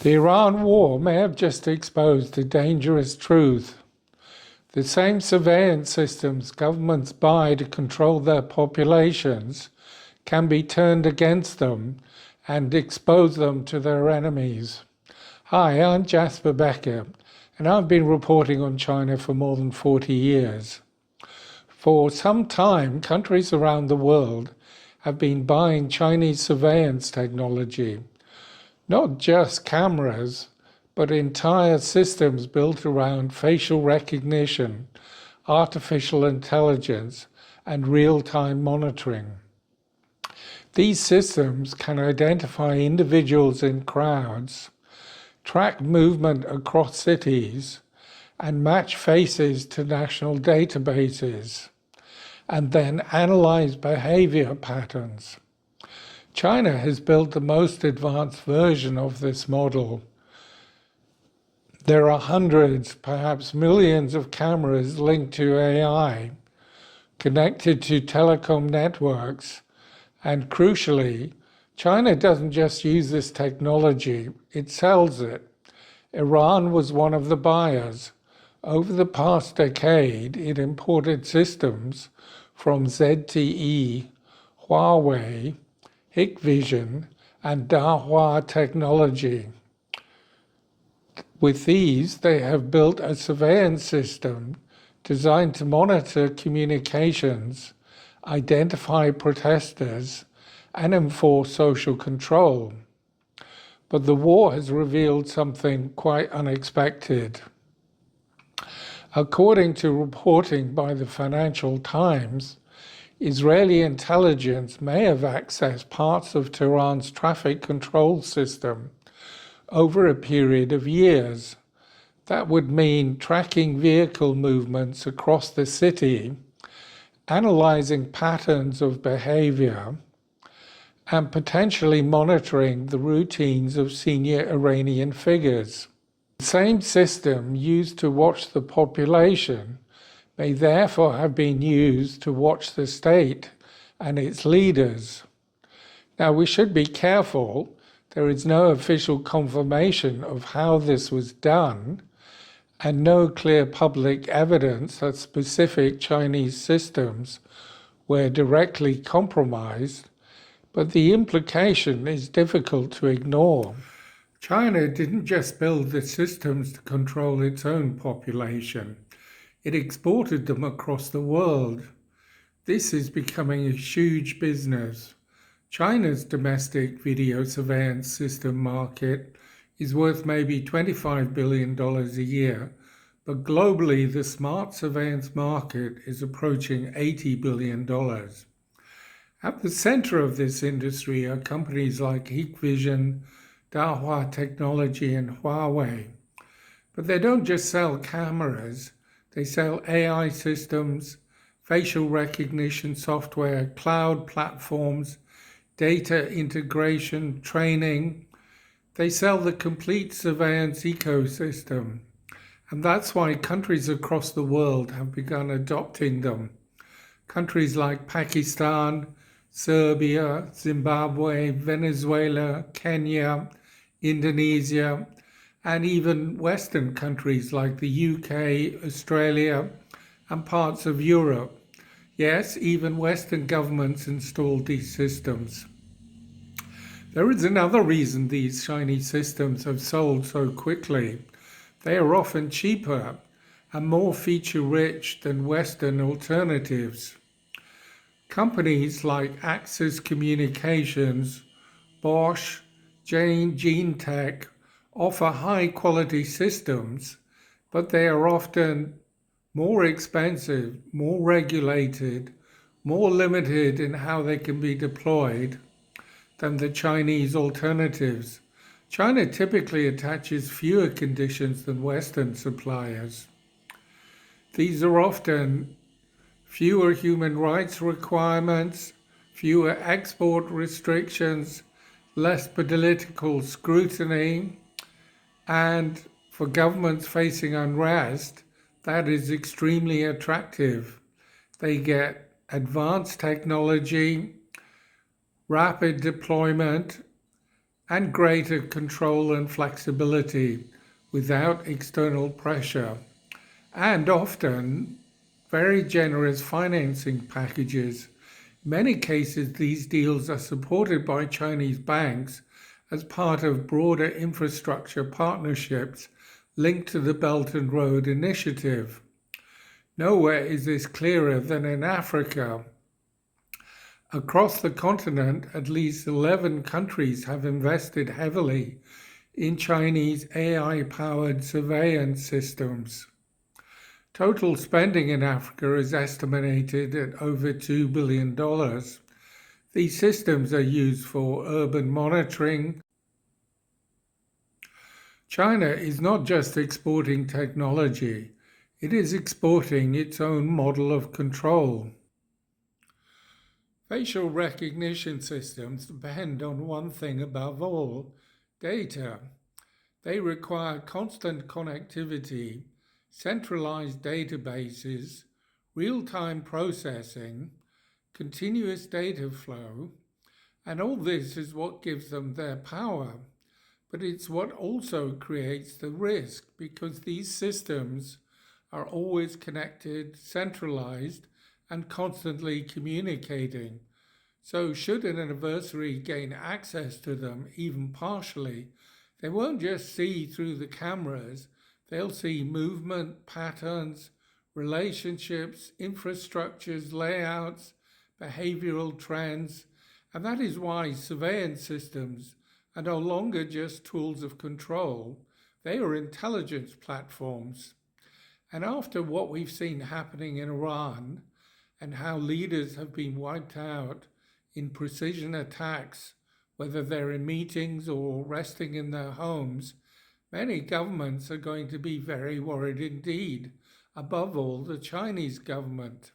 The Iran war may have just exposed a dangerous truth. The same surveillance systems governments buy to control their populations can be turned against them and expose them to their enemies. Hi, I'm Jasper Becker, and I've been reporting on China for more than 40 years. For some time, countries around the world have been buying Chinese surveillance technology. Not just cameras, but entire systems built around facial recognition, artificial intelligence, and real-time monitoring. These systems can identify individuals in crowds, track movement across cities, and match faces to national databases, and then analyze behavior patterns. China has built the most advanced version of this model. There are hundreds, perhaps millions of cameras linked to AI, connected to telecom networks, and crucially, China doesn't just use this technology, it sells it. Iran was one of the buyers. Over the past decade, it imported systems from ZTE, Huawei, Hikvision, and Dahua technology. With these, they have built a surveillance system designed to monitor communications, identify protesters, and enforce social control. But the war has revealed something quite unexpected. According to reporting by the Financial Times, Israeli intelligence may have accessed parts of Tehran's traffic control system over a period of years. That would mean tracking vehicle movements across the city, analyzing patterns of behavior, and potentially monitoring the routines of senior Iranian figures. The same system used to watch the population may therefore have been used to watch the state and its leaders. Now, we should be careful. There is no official confirmation of how this was done, and no clear public evidence that specific Chinese systems were directly compromised, but the implication is difficult to ignore. China didn't just build the systems to control its own population. It exported them across the world. This is becoming a huge business. China's domestic video surveillance system market is worth maybe $25 billion a year, but globally the smart surveillance market is approaching $80 billion. At the center of this industry are companies like Hikvision, Dahua Technology, and Huawei. But they don't just sell cameras. They sell AI systems, facial recognition software, cloud platforms, data integration, training. They sell the complete surveillance ecosystem. And that's why countries across the world have begun adopting them. Countries like Pakistan, Serbia, Zimbabwe, Venezuela, Kenya, Indonesia, and even Western countries like the UK, Australia, and parts of Europe. Yes, even Western governments installed these systems. There is another reason these Chinese systems have sold so quickly. They are often cheaper and more feature-rich than Western alternatives. Companies like Axis Communications, Bosch, Gene offer high-quality systems, but they are often more expensive, more regulated, more limited in how they can be deployed than the Chinese alternatives. China typically attaches fewer conditions than Western suppliers. These are often fewer human rights requirements, fewer export restrictions, less political scrutiny, and for governments facing unrest, that is extremely attractive. They get advanced technology, rapid deployment, and greater control and flexibility without external pressure, and often very generous financing packages. In many cases, these deals are supported by Chinese banks as part of broader infrastructure partnerships linked to the Belt and Road Initiative. Nowhere is this clearer than in Africa. Across the continent, at least 11 countries have invested heavily in Chinese AI powered surveillance systems. Total spending in Africa is estimated at over $2 billion. These systems are used for urban monitoring. China is not just exporting technology, it is exporting its own model of control. Facial recognition systems depend on one thing above all: data. They require constant connectivity, centralized databases, real-time processing, continuous data flow, and all this is what gives them their power. But it's what also creates the risk, because these systems are always connected, centralized, and constantly communicating. So should an adversary gain access to them, even partially, they won't just see through the cameras, they'll see movement, patterns, relationships, infrastructures, layouts, behavioral trends, and that is why surveillance systems are no longer just tools of control, they are intelligence platforms. And after what we've seen happening in Iran and how leaders have been wiped out in precision attacks, whether they're in meetings or resting in their homes, many governments are going to be very worried indeed, above all the Chinese government.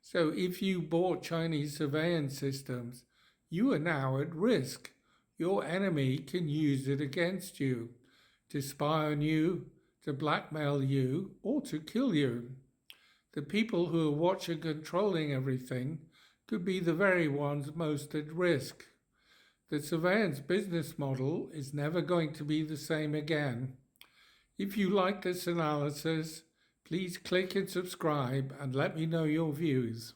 So if you bought Chinese surveillance systems, you are now at risk. Your enemy can use it against you, to spy on you, to blackmail you, or to kill you. The people who are watching, controlling everything could be the very ones most at risk. The surveillance business model is never going to be the same again. If you like this analysis, please click and subscribe and let me know your views.